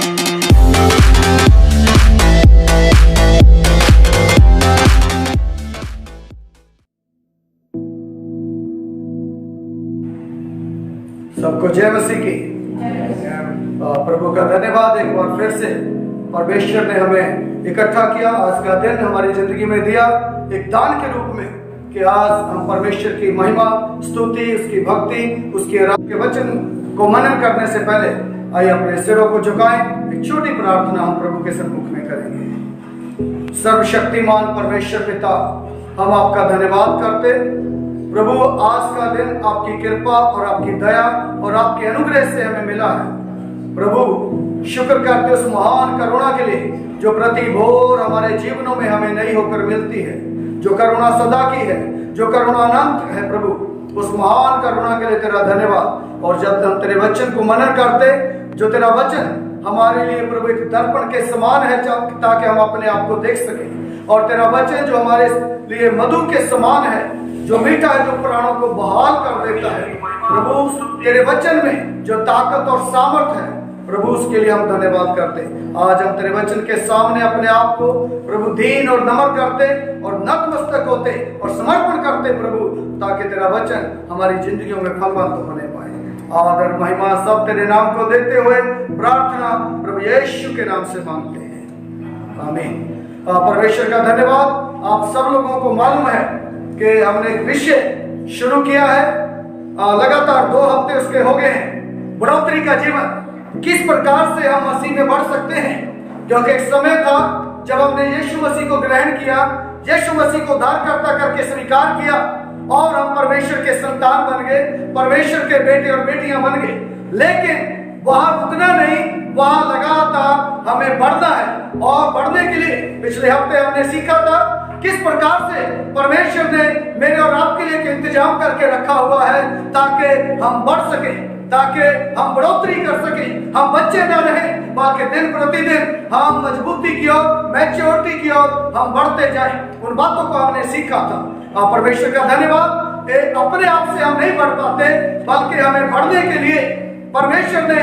सबको जय मसीह की। प्रभु का धन्यवाद, एक बार फिर से परमेश्वर ने हमें इकट्ठा किया, आज का दिन हमारी जिंदगी में दिया एक दान के रूप में कि आज हम परमेश्वर की महिमा, स्तुति, उसकी भक्ति, उसके के वचन को मनन करने से पहले आइए अपने सिरों को झुकाएं। एक छोटी प्रार्थना हम प्रभु के सम्मुख में करेंगे। सर्वशक्तिमान परमेश्वर पिता, हम आपका धन्यवाद करते प्रभु, आज का दिन आपकी कृपा और आपकी दया और आपके अनुग्रह से हमें मिला है। प्रभु शुक्र करते उस महान करुणा के लिए जो प्रति भोर हमारे जीवनों में हमें नई होकर मिलती है, जो करुणा सदा की है, जो करुणा अनंत है। प्रभु उस महान करुणा के लिए तेरा धन्यवाद। और जब हम तेरे वचन को मनन करते, जो तेरा वचन हमारे लिए प्रभु एक दर्पण के समान है ताकि हम अपने आप को देख सकें, और तेरा वचन जो हमारे लिए मधु के समान है, जो मीठा है, जो प्राणों को बहाल कर देता है। प्रभु तेरे वचन में जो ताकत और सामर्थ है प्रभु, उसके लिए हम धन्यवाद करते। आज हम तेरे वचन के सामने अपने आप को प्रभु दीन और नम्र करते और नतमस्तक होते और समर्पण करते प्रभु, ताकि तेरा वचन हमारी जिंदगियों में फलवंत होने पाए। आदर महिमा सब तेरे नाम को देते हुए प्रार्थना प्रभु यीशु के नाम से मांगते हैं, आमीन। परमेश्वर का धन्यवाद। आप सब लोगों को मालूम है कि हमने एक विषय शुरू किया है, लगातार 2 हफ्ते उसके हो गए हैं, बढ़ोतरी का जीवन, किस प्रकार से हम मसीह में बढ़ सकते हैं। क्योंकि एक समय था जब हमने यीशु मसीह को ग्रहण किया, यीशु मसीह को उद्धारकर्ता करके स्वीकार किया और हम परमेश्वर के संतान बन गए, परमेश्वर के बेटे और बेटियां बन गए। लेकिन वहां रुकना नहीं, वहां लगातार हमें बढ़ना है। और बढ़ने के लिए पिछले हफ्ते हमने सीखा था किस प्रकार से परमेश्वर ने मेरे और आपके लिए एक इंतजाम करके रखा हुआ है ताकि हम बढ़ सके, ताकि हम बढ़ोतरी कर सके, हम बच्चे न रहें, बाकी दिन प्रतिदिन हम मजबूती की ओर, मैच्योरिटी की ओर हम बढ़ते जाएं। उन बातों को हमने सीखा था। परमेश्वर का धन्यवाद। अपने आप से हम नहीं बढ़ पाते, बल्कि हमें बढ़ने के लिए परमेश्वर ने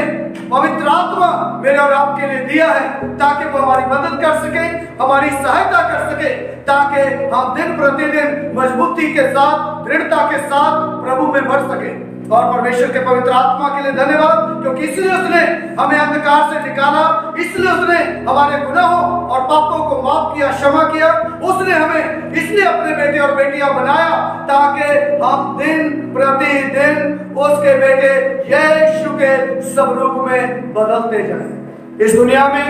पवित्र आत्मा मेरे और आपके लिए दिया है ताकि वो हमारी मदद कर सके, हमारी सहायता कर सके, ताकि हम दिन प्रतिदिन मजबूती के साथ, दृढ़ता के साथ प्रभु में बढ़ सके। और परमेश्वर के पवित्र आत्मा के लिए धन्यवाद, क्योंकि इसलिए उसने हमें अंधकार से निकाला, इसलिए उसने हमारे गुनाहों और पापों को माफ किया, क्षमा किया। उसने हमें इसलिए अपने बेटे और बेटियां बनाया ताकि हम दिन प्रतिदिन उसके बेटे यीशु के स्वरूप में बदलते जाएं। इस दुनिया में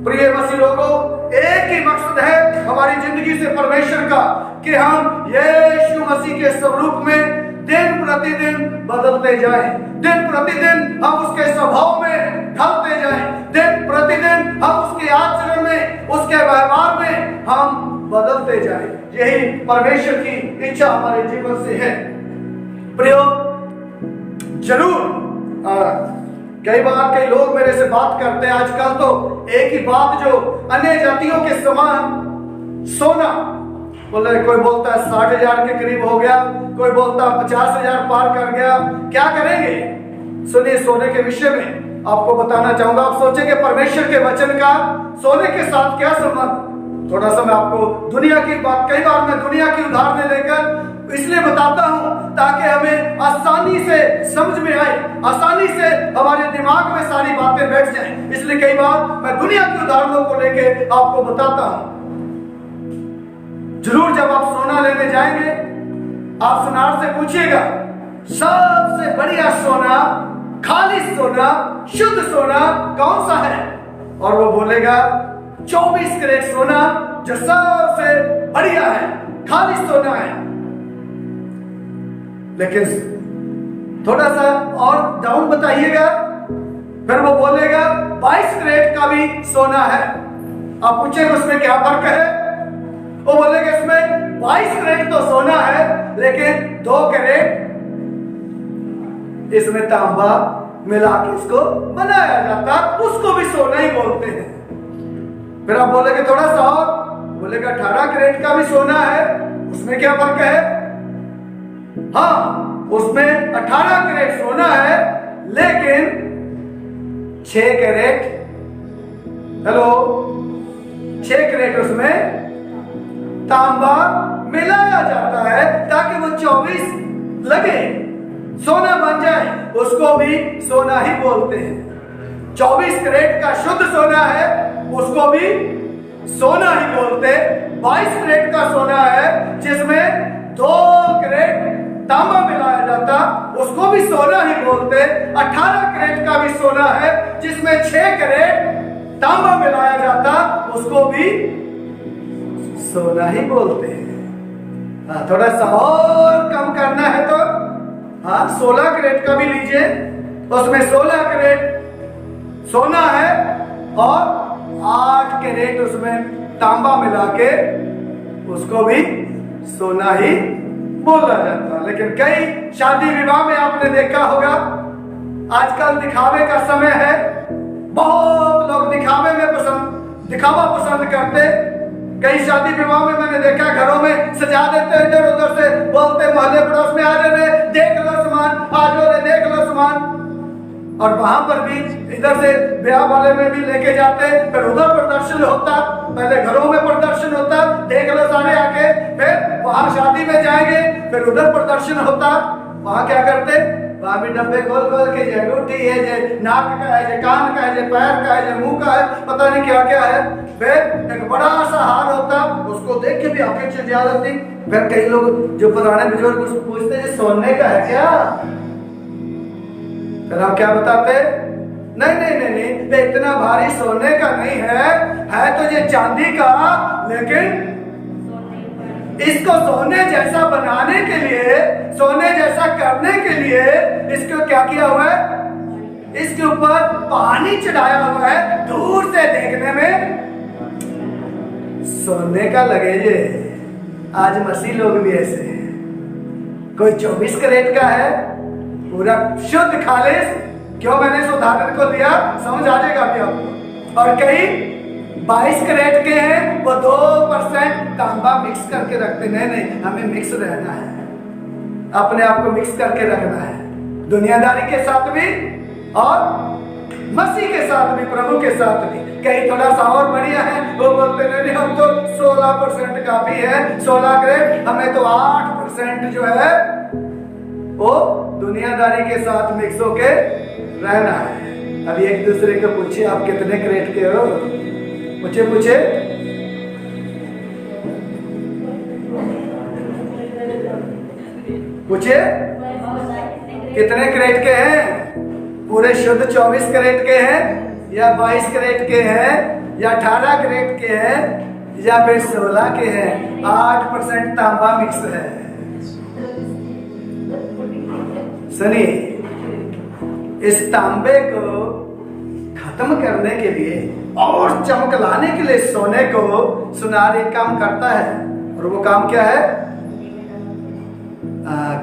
प्रिय मसीह लोगों, एक ही मकसद है हमारी जिंदगी से परमेश्वर का, कि हम यीशु मसीह के स्वरूप में दिन प्रतिदिन बदलते जाएं, दिन प्रतिदिन हम उसके स्वभाव में ढलते जाएं, दिन प्रतिदिन हम उसके आचरण में, उसके व्यवहार में हम बदलते जाएं। यही परमेश्वर की इच्छा हमारे जीवन से है। प्रियो, जरूर कई बार कई लोग मेरे से बात करते हैं, आजकल तो एक ही बात जो अन्य जातियों के समान, सोना, बोले कोई बोलता है 60,000 के करीब हो गया, कोई बोलता है 50,000 पार कर गया, क्या करेंगे। सुनिए, सोने के विषय में आपको बताना चाहूंगा। आप सोचेंगे परमेश्वर के वचन का सोने के साथ क्या संबंध। थोड़ा सा मैं आपको दुनिया की बात, कई बार मैं दुनिया की उदाहरण लेकर इसलिए बताता हूं ताकि हमें आसानी से समझ में आए, आसानी से हमारे दिमाग में सारी बातें बैठ जाएं। इसलिए कई बार मैं दुनिया की उदाहरणों को लेके आपको बताता हूं। जरूर जब आप सोना लेने जाएंगे, आप सुनार से पूछिएगा सबसे बढ़िया सोना, खालिश सोना, शुद्ध सोना कौन सा है, और वो बोलेगा 24 कैरेट सोना जो सबसे बढ़िया है, खालिश सोना है। लेकिन थोड़ा सा और डाउन बताइएगा, फिर वो बोलेगा 22 कैरेट का भी सोना है। आप पूछेंगे उसमें क्या फर्क है, वो बोलेगा इसमें 22 कैरेट तो सोना है, लेकिन 2 कैरेट इसमें तांबा मिला के इसको बनाया जाता, उसको भी सोना ही बोलते हैं। फिर आप बोलेंगे थोड़ा सा और, बोलेगा 18 कैरेट का भी सोना है, उसमें क्या फर्क है। हाँ, उसमें 18 कैरेट सोना है, लेकिन 6 कैरेट हेलो, 6 कैरेट उसमें तांबा मिलाया जाता है ताकि वो 24 लगे, सोना बन जाए। उसको भी सोना ही बोलते हैं। 24 कैरेट का शुद्ध सोना है, उसको भी सोना ही बोलते। 22 कैरेट का सोना है जिसमें 2 कैरेट तांबा मिलाया जाता, उसको भी सोना ही बोलते। 18 कैरेट का भी सोना है जिसमें 6 कैरेट तांबा मिलाया जाता, उसको भी सोना ही बोलते हैं। हाँ, थोड़ा सा और कम करना है तो 16 कैरेट का भी लीजिए, उसमें 16 कैरेट सोना है और 8 कैरेट उसमें तांबा मिला के उसको भी सोना ही बोला जाता। लेकिन कई शादी विवाह में आपने देखा होगा, आजकल दिखावे का समय है, बहुत लोग दिखावे में दिखावा पसंद करते। कई शादी विवाह में मैंने देखा, घरों में सजा देते, इधर उधर से बोलते, मोहल्ले पड़ोस में आ रहे, देख लो सामान, आ जाओ रे देख लो सामान। और वहां पर भी इधर से ब्याह वाले में भी लेके जाते, फिर उधर प्रदर्शन होता, पहले घरों में प्रदर्शन होता, देख लो सारे आके, फिर वहां शादी में जाएंगे, फिर उधर प्रदर्शन होता। वहां क्या करते, वहां भी डब्बे खोल खोल के, जे रोटी है, जे नाक का है, जे कान का है, जे पैर का है, जे मुंह का है, पता नहीं क्या क्या है। फिर एक बड़ा सा हार होता, उसको देख के भी आंखें चल जाती। फिर कई लोग जो पुराने बुजुर्ग उसको पूछते, ये सोने का है क्या? फिर आप क्या बताते, नहीं नहीं नहीं नहीं, ये इतना भारी सोने का नहीं है तो ये चांदी का, लेकिन इसको सोने जैसा बनाने के लिए, सोने जैसा करने के लिए इसको क्या किया हुआ है, इसके ऊपर पानी चढ़ाया हुआ है, दूर से देखने में सोने का लगे। ये आज मसीह लोग भी ऐसे हैं। कोई 24 कैरेट का है, पूरा शुद्ध खालिस। क्यों मैंने इस उदाहरण को दिया, समझ आ जाएगा अभी आपको। और कई 22 कैरेट के हैं, वो 2% तांबा मिक्स करके रखते। नहीं नहीं, हमें मिक्स रहना है, अपने आप को मिक्स करके रखना है, दुनियादारी के साथ भी और मसीह के साथ भी, प्रभु के साथ भी। कहीं थोड़ा सा और बढ़िया है, वो बोलते नहीं हम तो 16% काफी है, 16 कैरेट, हमें तो 8% जो है वो दुनियादारी के साथ मिक्स होके रहना है। अभी एक दूसरे को पूछिए, आप कितने कैरेट के हो? पूछे पूछे, पूछे कितने कैरेट के हैं? पूरे शुद्ध 24 कैरेट के हैं, या 22 कैरेट के हैं, या 18 कैरेट के हैं, या फिर 16 के हैं? 8% तांबा मिक्स है। सुनिए, इस तांबे को खत्म करने के लिए और चमक लाने के लिए सोने को सुनार एक काम करता है, और वो काम क्या है?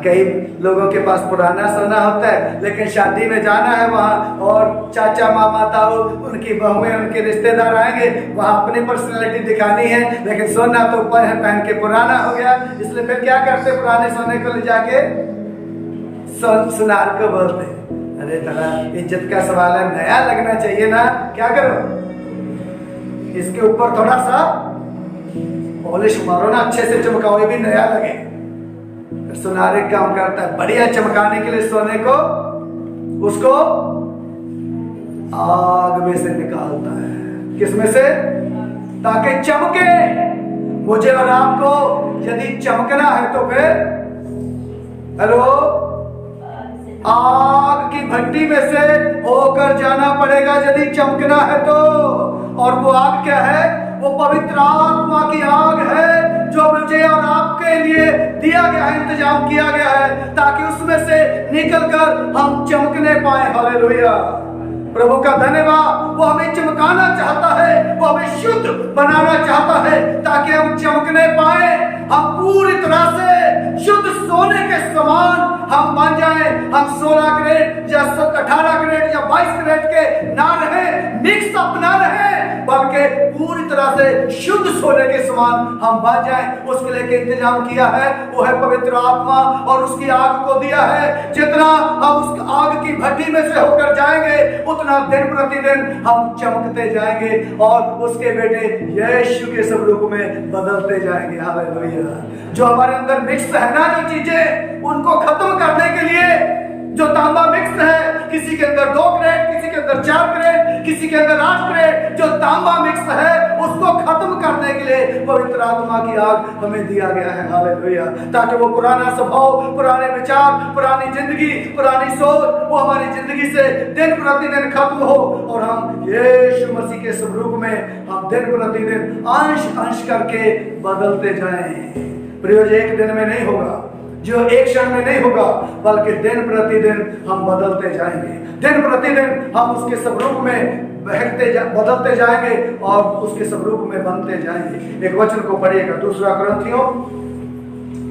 कई लोगों के पास पुराना सोना होता है, लेकिन शादी में जाना है वहां, और चाचा मामा ताऊ उनकी बहुएं उनके रिश्तेदार आएंगे, वहां अपनी पर्सनालिटी दिखानी है, लेकिन सोना तो ऊपर है, पहन के पुराना हो गया। इसलिए फिर क्या करते, पुराने सोने को ले जाके सुनार को बोलते, अरे थोड़ा इज्जत का सवाल है, नया लगना चाहिए ना, क्या करो, इसके ऊपर थोड़ा सा पॉलिश मारो ना, अच्छे से चमकाओ, ये भी नया लगे। सुनार एक काम करता है, बढ़िया चमकाने के लिए सोने को, उसको आग में से निकालता है। किसमें से? ताकि चमके। मुझे और आपको यदि चमकना है तो फिर, हेलो, आग की भट्टी में से होकर जाना पड़ेगा यदि चमकना है तो। और वो आग क्या है? वो पवित्र आत्मा की आग है, जो मुझे और आपके लिए दिया गया है, इंतजाम किया गया है, ताकि उसमें से निकलकर हम चमकने पाए। हालेलुया, प्रभु का धन्यवाद। वो हमें चमकाना चाहता है, वो हमें शुद्ध बनाना चाहता है, ताकि हम चमकने पाए, हम पूरी तरह से शुद्ध सोने के समान हम बन जाएं। हम 16 कैरेट या 18 कैरेट या 22 कैरेट के ना रहे, मिक्स अप ना रहे, बल्कि पूरी तरह से शुद्ध सोने के समान हम बन जाएं, उसके लिए इंतजाम किया है वो है पवित्र आत्मा और उसकी आग को दिया है। जितना हम उस आग की भट्टी में से होकर जाएंगे उतना दिन प्रतिदिन हम चमकते जाएंगे और उसके बेटे यीशु के स्वरूप में बदलते जाएंगे। हालेलुया। जो हमारे अंदर मिक्स है ना जो चीजें, उनको खत्म करने के लिए जो तांबा मिक्स है, किसी के अंदर 2 क्रेट, किसी के अंदर 4 क्रेट, किसी के अंदर 8 क्रेट, जो तांबा मिक्स है उसको खत्म करने के लिए पवित्र आत्मा की आग हमें दिया गया है। हालेलुया। ताकि वो पुराना स्वभाव, पुराने विचार, पुरानी जिंदगी, पुरानी सोच वो हमारी जिंदगी से दिन प्रतिदिन खत्म हो और हम यीशु मसीह के स्वरूप में हम दिन प्रतिदिन अंश अंश करके बदलते जाएं। प्रयोजन एक दिन में नहीं होगा, जो एक क्षण में नहीं होगा, बल्कि दिन प्रतिदिन हम बदलते जाएंगे। दिन प्रतिदिन हम उसके स्वरूप में बदलते जाएंगे और उसके स्वरूप में बनते जाएंगे। एक वचन को पढ़िएगा, 2 कुरिन्थियों,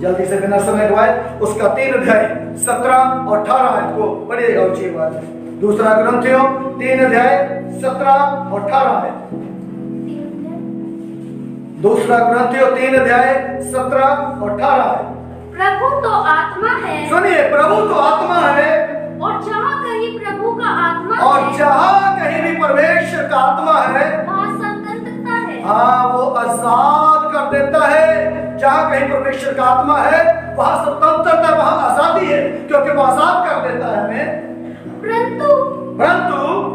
जल्दी से बिना समय गवाए, उसका 3 अध्याय 17 और 18 आयत को पढ़िएगा ऊंची आवाज में। 2 कुरिन्थियों 3 अध्याय 17 और 18 आयत। 2 कुरिन्थियों 3 अध्याय 17 और 18 आयत। प्रभु तो आत्मा है। सुनिए, प्रभु तो आत्मा है और जहाँ कहीं प्रभु का आत्मा और है, जहाँ कहीं भी परमेश्वर का आत्मा है वहाँ स्वतंत्रता है। हाँ, वो आजाद कर देता है। जहाँ कहीं परमेश्वर का आत्मा है वहाँ स्वतंत्रता, वहाँ आजादी है, क्योंकि वो आजाद कर देता है हमें। परंतु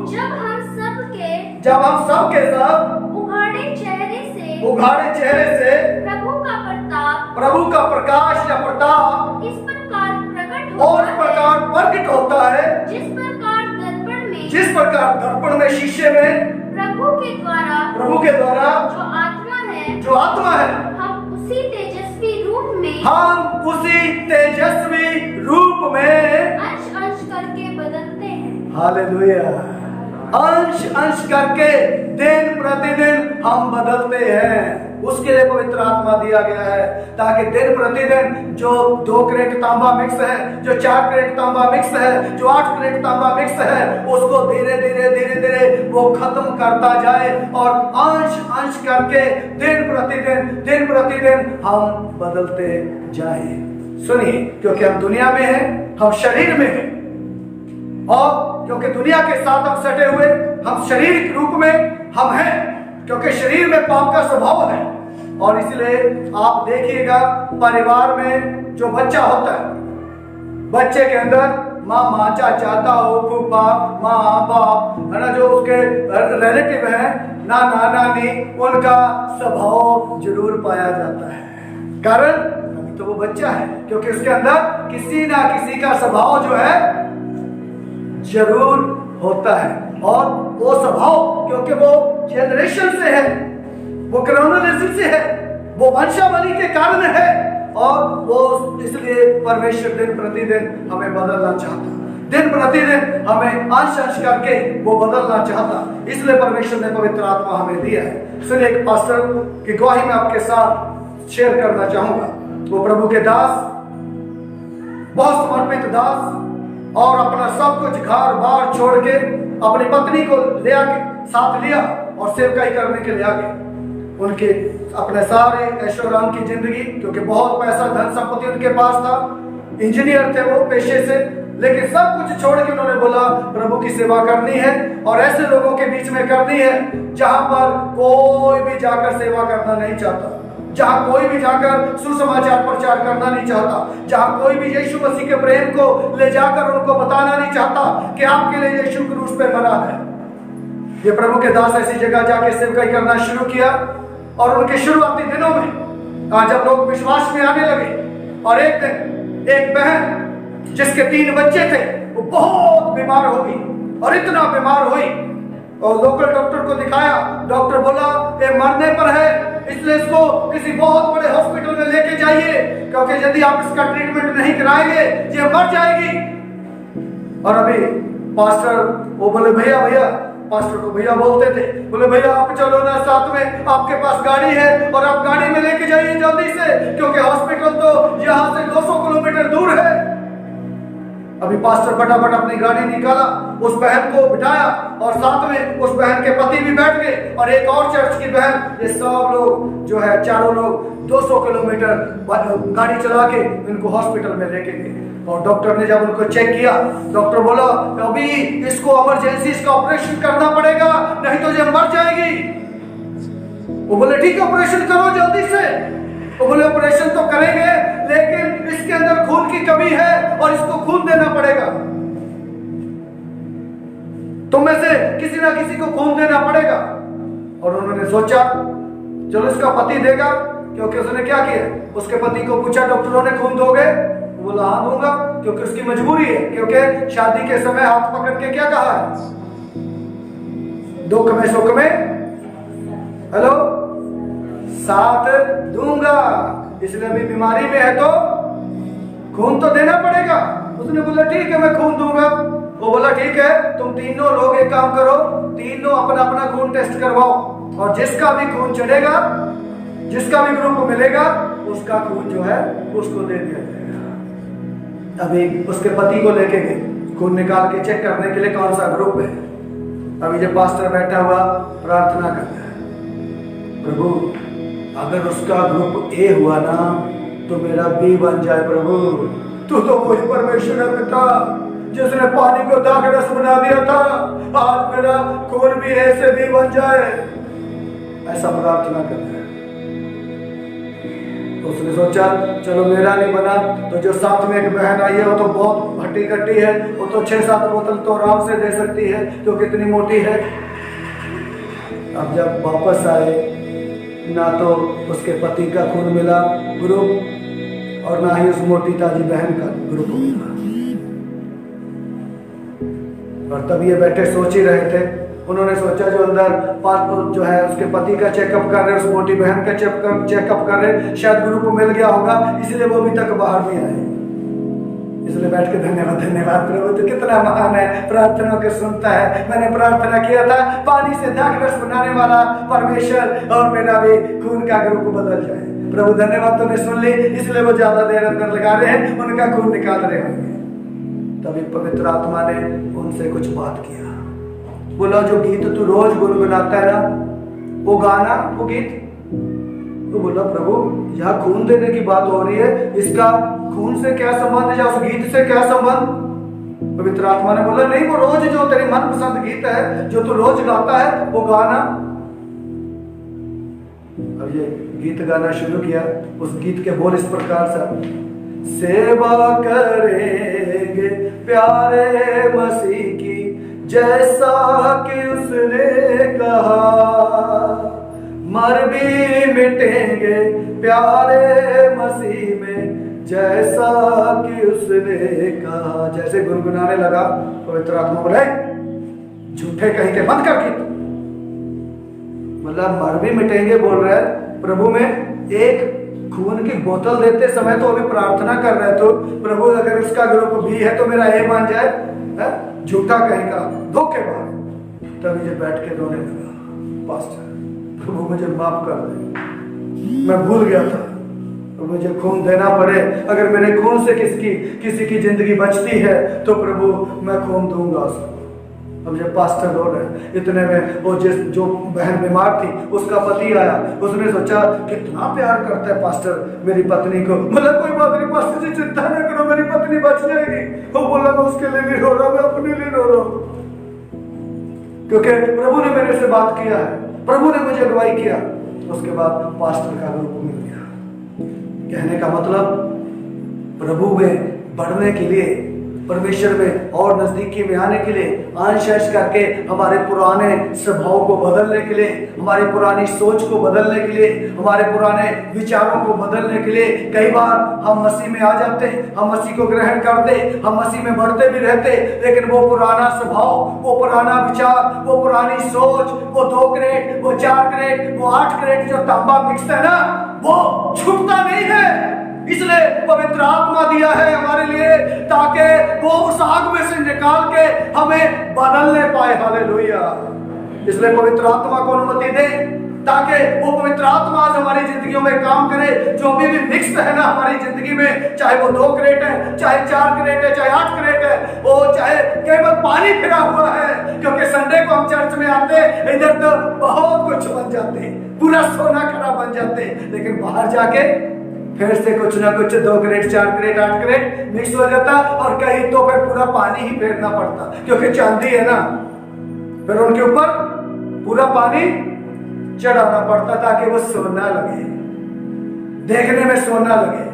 जब हम सब के सब उघाड़े चेहरे से प्रभु का प्रकाश या प्रताप इस प्रकार प्रकट होता है, जिस प्रकार दर्पण में शीशे में प्रभु के द्वारा जो आत्मा है हम उसी तेजस्वी रूप में अंश अंश करके बदलते हैं। हालेलुया। अंश अंश करके दिन प्रतिदिन हम बदलते हैं। उसके लिए पवित्र आत्मा दिया गया है, ताकि दिन प्रतिदिन जो 2 क्रेट तांबा मिक्स है, जो 4 क्रेट तांबा मिक्स है, जो 8 क्रेट तांबा मिक्स है, उसको धीरे धीरे वो खत्म करता जाए और अंश अंश करके दिन प्रतिदिन हम बदलते जाएं। सुनिए, क्योंकि हम दुनिया में हैं, हम शरीर में हैं और क्योंकि दुनिया के साथ हम सटे हुए, हम शारीरिक रूप में हम हैं, क्योंकि शरीर में पाप का स्वभाव है। और इसलिए आप देखिएगा, परिवार में जो बच्चा होता है, बच्चे के अंदर मामा, चाचा, ताऊ, फूफा, माँ बाप है ना, जो उसके रिलेटिव हैं, नाना नानी, उनका स्वभाव जरूर पाया जाता है। कारण अभी तो वो बच्चा है, क्योंकि उसके अंदर किसी ना किसी का स्वभाव जो है जरूर होता है। और वो स्वभाव, क्योंकि वो जनरेशन से है, वो क्रोनोलॉजी से है, वो वंशावली के कारण है, और वो इसलिए परमेश्वर दिन प्रतिदिन हमें बदलना चाहता, दिन प्रतिदिन हमें अंश अंश करके वो बदलना चाहता। इसलिए परमेश्वर ने पवित्र आत्मा हमें दिया है। सुनिए, एक पास्टर की गवाही में आपके साथ शेयर करना चाहूंगा। वो प्रभु के दास, बहुत समर्पित दास, और अपना सब कुछ घर बार छोड़ के अपनी पत्नी को ले आके साथ लिया और सेवकाई करने के लिए आ गए। उनके अपने सारे ऐशोराम की जिंदगी, क्योंकि बहुत पैसा धन संपत्ति उनके पास था, इंजीनियर थे वो पेशे से, लेकिन सब कुछ छोड़ के उन्होंने बोला प्रभु की सेवा करनी है और ऐसे लोगों के बीच में करनी है जहां पर कोई भी जाकर सेवा करना नहीं चाहता, जहां कोई भी जाकर सुसमाचार प्रचार करना नहीं चाहता, जहां कोई भी यीशु मसीह के प्रेम को ले जाकर उनको बताना नहीं चाहता कि आपके लिए यीशु क्रूस पे मरा है। ये प्रभु के दास ऐसी जगह जाके सेवकाई करना शुरू किया और उनके शुरुआती दिनों में जब लोग विश्वास में आने लगे, और एक दिन एक बहन जिसके 3 बच्चे थे वो बहुत बीमार हो गई, और इतना बीमार हुई और लोकल डॉक्टर को दिखाया। डॉक्टर बोला ये मरने पर है, इसलिए इसको किसी बहुत बड़े हॉस्पिटल में लेके जाइए, क्योंकि यदि आप इसका ट्रीटमेंट नहीं कराएंगे ये मर जाएगी। और अभी पास्टर वो बोले भैया, पास्टर को भैया बोलते थे, बोले भैया आप चलो ना साथ में, आपके पास गाड़ी है और आप गाड़ी में लेके जाइए जल्दी से, क्योंकि हॉस्पिटल तो यहाँ से 200 किलोमीटर दूर है। अभी पास्टर फटाफट अपनी गाड़ी निकाला, उस बहन को बिठाया और साथ में उस बहन के पति भी बैठ गए और एक और चर्च की बहन। ये सब लोग जो है, चारों लोग 200 किलोमीटर गाड़ी चला के इनको हॉस्पिटल में लेके गए। और डॉक्टर ने जब उनको चेक किया, डॉक्टर बोला अभी इसको इमरजेंसी, इसका ऑपरेशन करना पड़ेगा, नहीं तो ये मर जाएगी। वो बोले ठीक है ऑपरेशन करो जल्दी से। वो बोले ऑपरेशन तो करेंगे, लेकिन इसके अंदर खून की कमी है और इसको खून देना पड़ेगा। तुम में से किसी ना किसी को खून देना पड़ेगा। और उन्होंने सोचा चलो इसका पति देगा, क्योंकि उसने क्या किया, उसके पति को पूछा डॉक्टरों ने खून दोगे? वो बोला हाँ दूंगा, क्योंकि उसकी मजबूरी है, क्योंकि शादी के समय हाथ पकड़ के क्या कहा है, दुख में सुख में हेलो साथ दूंगा। इसलिए अभी बीमारी में है तो खून तो देना पड़ेगा। उसने बोला ठीक है मैं खून दूंगा। वो बोला ठीक है तुम तीनों लोग एक काम करो, तीनों अपना अपना खून टेस्ट करवाओ और जिसका भी खून चढ़ेगा, जिसका भी ग्रुप मिलेगा, उसका खून जो है उसको दे दिया जाएगा। अभी उसके पति को लेके गए खून निकाल के चेक करने के लिए कौन सा ग्रुप है। अभी जब पास्टर बैठा हुआ प्रार्थना करता है, प्रभु अगर उसका ग्रुप ए हुआ ना तो मेरा बी बन जाए। प्रभु तू तो वही परमेश्वर है पिता जिसने पानी को दाख रस बना दिया था, आज मेरा खून भी ए से बी बन जाए। ऐसा प्रार्थना करता है। उसने सोचा चलो मेरा नहीं बना तो जो साथ में एक बहन आई है वो तो बहुत हट्टी कट्टी है, वो तो 6-7 बोतल तो आराम से दे सकती है, तो कितनी मोटी है। अब जब वापस आए ना तो उसके पति का खून मिला ग्रुप और ना ही उस मोटी ताजी बहन का ग्रुप मिला। और तब ये बैठे सोच ही रहे थे। उन्होंने सोचा जो अंदर पासपोर्ट जो है उसके पति का चेकअप कर रहे, उस मोटी बहन का चेकअप कर रहे, शायद ग्रुप मिल गया होगा, इसलिए वो अभी तक बाहर नहीं आए। इसलिए बैठ के धन्यवाद धन्यवाद प्रभु तो कितना महान है, प्रार्थना को सुनता है। मैंने प्रार्थना किया था पानी से दाखरस बनाने वाला परमेश्वर और मेरा भी खून का ग्रुप बदल जाए। प्रभु धन्यवाद तूने सुन ली, इसलिए वो ज्यादा देर अंदर लगा रहे हैं, उनका खून निकाल रहे होंगे। तभी पवित्र आत्मा ने उनसे कुछ बात किया, बोला जो गीत तू रोज गुनगुनाता है ना वो गाना, वो गीत। तो बोला प्रभु यहाँ खून देने की बात हो रही है, इसका खून से क्या संबंध है या उस गीत से क्या संबंध? पवित्र आत्मा ने बोला नहीं, वो रोज जो तेरी मनपसंद गीत है जो तू रोज गाता है वो गाना। अब ये गीत गाना शुरू किया। उस गीत के बोल इस प्रकार से, सेवा करेंगे प्यारे मसीह की जैसा कि उसने कहा, मर भी मिटेंगे प्यारे मसीह में जैसा कि उसने कहा। जैसे गुनगुनाने लगा पवित्र आत्मा बोले झूठे कहीं के बंद कर गीत, मतलब मर भी मिटेंगे बोल रहा है प्रभु में। एक खून की बोतल देते समय तो अभी प्रार्थना कर रहे तो प्रभु अगर उसका ग्रुप भी है तो मेरा ए बन जाए, झूठा कहीं का धोखेबाज। तभी जब बैठ के रोने लगा, पास्टर प्रभु मुझे माफ कर दे, मैं भूल गया था, तो मुझे खून देना पड़े, अगर मेरे खून से किसी की जिंदगी बचती है तो प्रभु मैं खून दूंगा उसको। अब जब पास्टर रो रहे इतने में वो जो बहन बीमार थी उसका पति आया। उसने सोचा कितना प्यार करता है पास्टर मेरी पत्नी को, मतलब कोई बात नहीं पास्टर जी चिंता न करो मेरी पत्नी बच जाएगी। वो बोला मैं उसके लिए नहीं रो रहा, मैं अपने लिए रो रहा हूँ, क्योंकि प्रभु ने मेरे से बात किया है, प्रभु ने मुझे अगुवाई किया। उसके बाद पास्टर का रूप मिल गया। कहने का मतलब प्रभु में बढ़ने के लिए, परमेश्वर में और नजदीकी में आने के लिए, अंश करके हमारे पुराने स्वभाव को बदलने के लिए, हमारी पुरानी सोच को बदलने के लिए, हमारे पुराने विचारों को बदलने के लिए कई बार हम मसीह में आ जाते, हम मसीह को ग्रहण करते, हम मसीह में बढ़ते भी रहते, लेकिन वो पुराना स्वभाव, वो पुराना विचार, वो पुरानी सोच, वो 2 कैरेट, वो 4 कैरेट, वो 8 कैरेट जो तांबा मिक्स है ना, वो छूटता नहीं है। इसलिए पवित्र आत्मा दिया है हमारे लिए ताकि वो उस आग में से निकाल के हमें बदलने पाए। हालेलुया। इसलिए पवित्र आत्मा को अनुमति दे ताकि वो पवित्र आत्मा आज हमारी जिंदगियों में काम करे। जो अभी भी मिक्स्ड है ना हमारी जिंदगी में, चाहे वो 2 क्रेट है, चाहे 4 क्रेट है, चाहे 8 क्रेट है, वो चाहे केवल पानी फिरा हुआ है, क्योंकि संडे को हम चर्च में आते इधर तो बहुत कुछ बन जाते हैं, पूरा सोना खरा बन जाते हैं, लेकिन बाहर जाके फिर से कुछ ना कुछ 2 क्रेट 4 क्रेट 8 क्रेट मिक्स हो जाता, और कहीं तो फिर पूरा पानी ही फेरना पड़ता, क्योंकि चांदी है ना, फिर उनके ऊपर पूरा पानी चढ़ाना पड़ता ताकि वो सोना लगे, देखने में सोना लगे।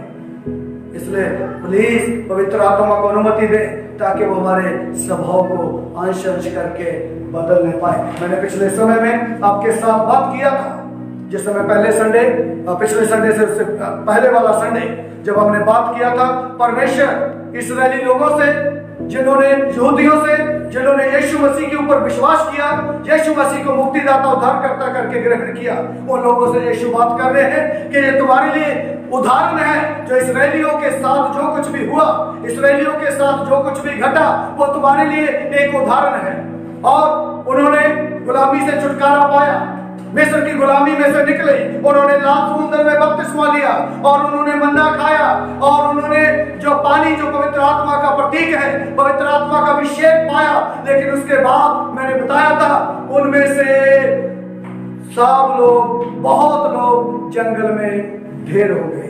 इसलिए प्लीज पवित्र आत्मा को अनुमति दे ताकि वो हमारे स्वभाव को अंश अंश करके बदलने पाए। मैंने पिछले समय में आपके साथ बात किया था, जिस समय पहले संडे, पिछले संडे से उससे पहले वाला संडे जब हमने बात किया था, परमेश्वर इस्राएली लोगों से, जिन्होंने यहूदियों से, जिन्होंने यीशु मसीह के ऊपर विश्वास किया, यीशु मसीह को मुक्तिदाता उद्धारकर्ता करके ग्रहण किया, उन लोगों से यीशु बात कर रहे हैं कि ये तुम्हारे लिए उदाहरण है। जो इस्राएलियों के साथ जो कुछ भी हुआ, इस्राएलियों के साथ जो कुछ भी घटा, वो तुम्हारे लिए एक उदाहरण है। और उन्होंने गुलामी से छुटकारा पाया, मिस्र की गुलामी में से निकले, उन्होंने लाल समुद्र में बपतिस्मा लिया, और उन्होंने मन्ना खाया, और उन्होंने जो पानी, जो पवित्र आत्मा का प्रतीक है, पवित्र आत्मा का अभिषेक पाया। लेकिन उसके बाद मैंने बताया था, उनमें से सब लोग, बहुत लोग जंगल में ढेर हो गए।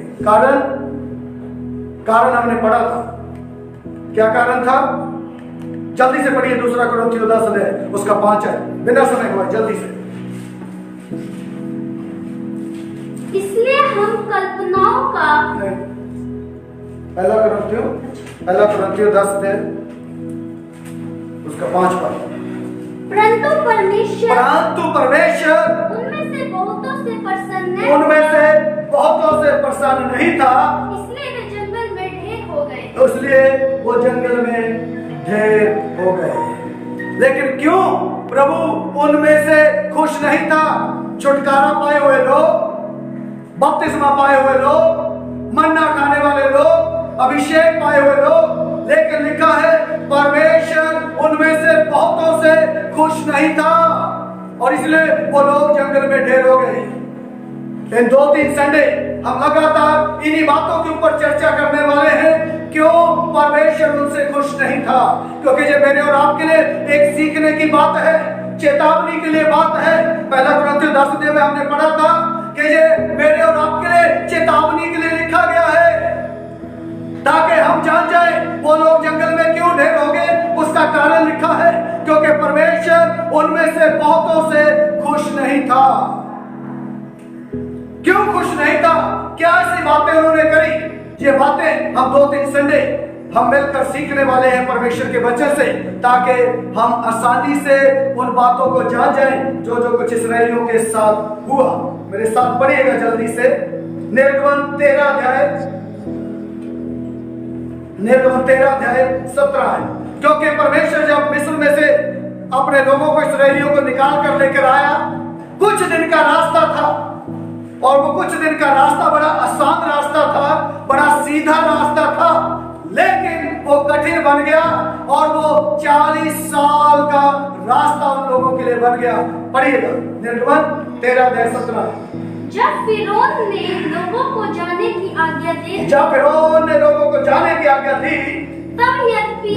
कारण हमने पढ़ा था, क्या कारण था? जल्दी से पढ़िए, 2 कुरिन्थियों 10 अध्याय उसका 5 है, बिना समय हुआ जल्दी से। इसलिए हम कल्पनाओं का, पहला कुरिन्थियों 10 अध्याय उसका 5 पद। परंतु परमेश्वर उनमें से बहुतों से प्रसन्न नहीं था, इसलिए वे जंगल में ढेर हो गए। इसलिए वो जंगल में ढेर हो गए। लेकिन क्यों प्रभु उनमें से खुश नहीं था? छुटकारा पाए हुए लोग, बपतिस्मा पाए हुए लोग, मन्ना खाने वाले लोग, अभिषेक पाए हुए लोग, लेकिन लिखा है परमेश्वर उनमें से बहुतों से खुश नहीं था, और इसलिए वो लोग जंगल में ढेर हो गए। इन 2-3 संडे हम लगातार इन्हीं बातों के ऊपर चर्चा करने वाले हैं। क्यों परमेश्वर उनसे खुश नहीं था? क्योंकि ये मेरे और आपके लिए एक सीखने की बात है, चेतावनी के लिए बात है। पहला कुरिन्थियों 10 अध्याय में हमने पढ़ा था कि ये मेरे और आपके लिए चेतावनी के लिए लिखा गया है, ताकि हम जान जाए वो लोग जंगल में क्यों ढेर हो गए। उसका कारण लिखा है क्योंकि परमेश्वर उनमें से बहुतों से खुश नहीं था। क्यों खुश नहीं था? क्या ऐसी बातें उन्होंने करी? ये बातें हम 2-3 संडे हम मिलकर सीखने वाले हैं परमेश्वर के वचन से, ताकि हम आसानी से उन बातों को जान जाएं जो जो कुछ इस्राएलियों के साथ हुआ। मेरे साथ पढ़िएगा जल्दी से, निर्गमन 13 अध्याय 17 है। क्योंकि परमेश्वर जब मिस्र में से अपने लोगों को, इस्राएलियों को निकाल कर लेकर आया, कुछ दिन का रास्ता था, और वो कुछ दिन का रास्ता बड़ा आसान रास्ता था, बड़ा सीधा रास्ता था, लेकिन वो कठिन बन गया, और वो 40 साल का रास्ता उन लोगों के लिए बन गया। पढ़िएगा निर्गमन 13 अध्याय 17। जब फिरौन ने लोगों को जाने की आज्ञा दी, तब यद्यपि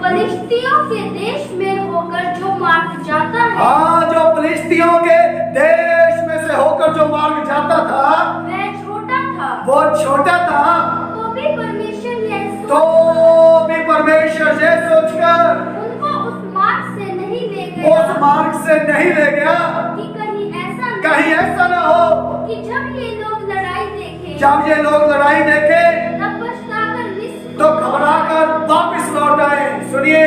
फिलिस्तियों के देश में होकर जो मार्ग जाता है, हाँ, जो फिलिस्तियों के देश में से होकर जो मार्ग जाता था, वो छोटा था, तो भी परमेश्वर ये सोचकर उनको उस मार्ग से नहीं ले गया, कि कहीं ऐसा ना हो कि जब ये लोग लड़ाई देखें, तब पछताकर तो घबराकर वापस लौट आए। सुनिए,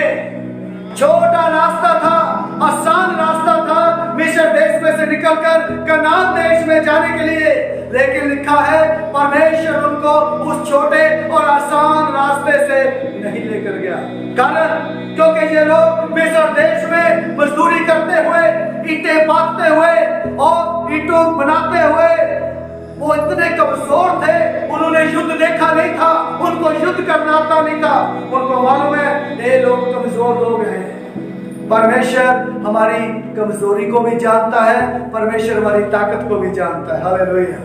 छोटा रास्ता था, आसान रास्ता था मिस्र देश में से निकलकर कनान देश में जाने के लिए, लेकिन लिखा है परमेश्वर उनको उस छोटे और आसान रास्ते से नहीं लेकर गया। कारण क्योंकि ये लोग मिस्र देश में मजदूरी करते हुए, ईंटें बांधते हुए और ईंटों बनाते हुए वो इतने कमजोर थे, उन्होंने युद्ध देखा नहीं था, उनको युद्ध करना आता नहीं था। उनको मालूम है ये लोग कमजोर लोग हैं, परमेश्वर हमारी कमजोरी को भी जानता है, परमेश्वर हमारी ताकत को भी जानता है। हालेलुया।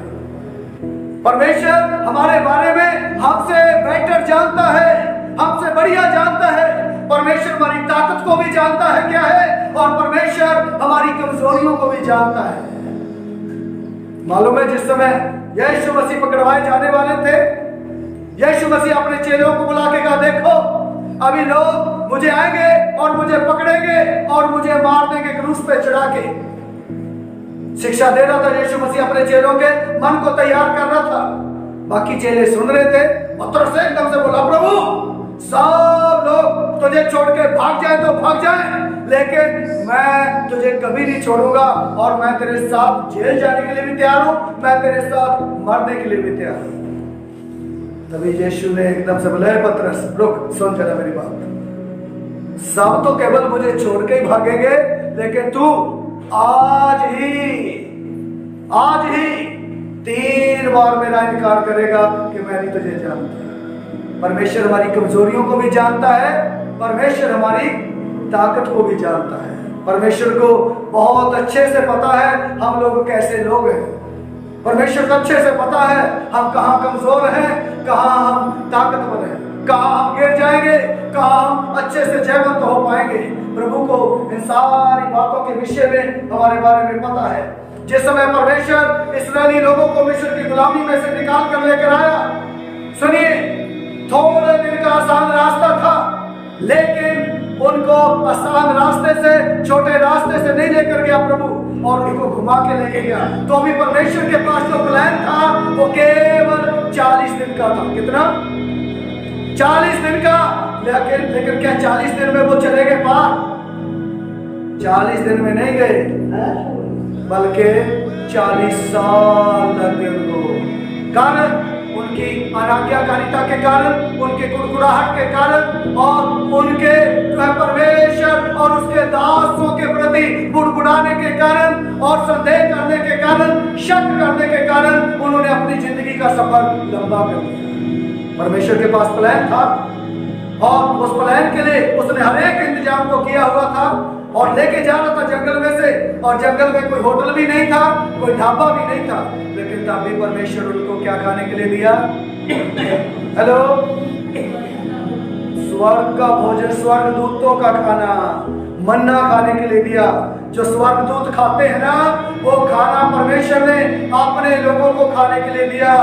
परमेश्वर हमारे बारे में हमसे बेटर जानता है, हमसे बढ़िया जानता है। परमेश्वर हमारी ताकत को भी जानता है क्या है, और परमेश्वर हमारी कमजोरियों को भी जानता है। मालूम है, जिस समय यीशु मसीह पकड़वाए जाने वाले थे, यीशु मसीह अपने चेलों को बुला के कहा, देखो अभी लोग मुझे आएंगे और मुझे पकड़ेंगे और मुझे मार देंगे क्रूस पे चढ़ा के। शिक्षा दे रहा था यीशु मसीह, अपने चेलों के मन को तैयार कर रहा था। बाकी चेले सुन रहे थे। पतरस से एकदम से बोला, प्रभु सब लोग तुझे छोड़ के भाग जाए तो भाग जाए, लेकिन मैं तुझे कभी नहीं छोड़ूंगा, और मैं तेरे साथ जेल जाने के लिए भी तैयार हूं, मैं तेरे साथ मरने के लिए भी तैयार हूं। तभी यीशु ने एकदम से बोला, पतरस रुक, सुन जरा मेरी बात। सब तो केवल मुझे छोड़ के ही भागेंगे, लेकिन तू आज ही 3 बार मेरा इनकार करेगा कि मैं नहीं तुझे जानता। परमेश्वर हमारी कमजोरियों को भी जानता है, परमेश्वर हमारी ताकत को भी जानता है। परमेश्वर को बहुत अच्छे से पता है हम लोग कैसे लोग हैं। परमेश्वर को अच्छे से पता है हम कहाँ कमजोर हैं, कहाँ हम ताकतवर हैं, कहाँ हम गिर जाएंगे, कहाँ हम अच्छे से जयवंत हो पाएंगे। प्रभु को इन सारी बातों के विषय में हमारे बारे में पता है। जिस समय परमेश्वर इस्राएली लोगों को मिस्र की गुलामी में से निकाल कर लेकर आया, सुनिए, थोड़े दिन का आसान रास्ता था, लेकिन उनको आसान रास्ते से, छोटे रास्ते से नहीं लेकर गया प्रभु, और उनको घुमा के लेके गया। तो अभी परमेश्वर के पास जो प्लान था वो केवल 40 दिन का था। कितना? 40 दिन का। लेकिन क्या 40 दिन में वो चले गए पार? 40 दिन में नहीं गए, बल्कि 40 साल लग गए उनको। कारण उनकी अनाज्ञाकारिता के कारण, उनके कुड़कुड़ाहट के कारण, और उनके जो है परमेश्वर और उसके दासों के प्रति बुड़बुड़ाने के कारण, और संदेह करने के कारण, शक करने के कारण उन्होंने अपनी जिंदगी का सफर लंबा कर दिया। परमेश्वर के पास प्लान था, और उस प्लान के लिए उसने हर एक इंतजाम को किया हुआ था, और लेके जा रहा था जंगल में से, और जंगल में कोई होटल भी नहीं था, कोई ढाबा भी नहीं था, लेकिन तब भी परमेश्वर उनको क्या खाने के लिए दिया? हेलो, स्वर्ग का भोजन, स्वर्गदूतों का खाना, मन्ना खाने के लिए दिया। जो स्वर्गदूत खाते हैं ना, वो खाना परमेश्वर ने अपने लोगों को खाने के लिए दिया।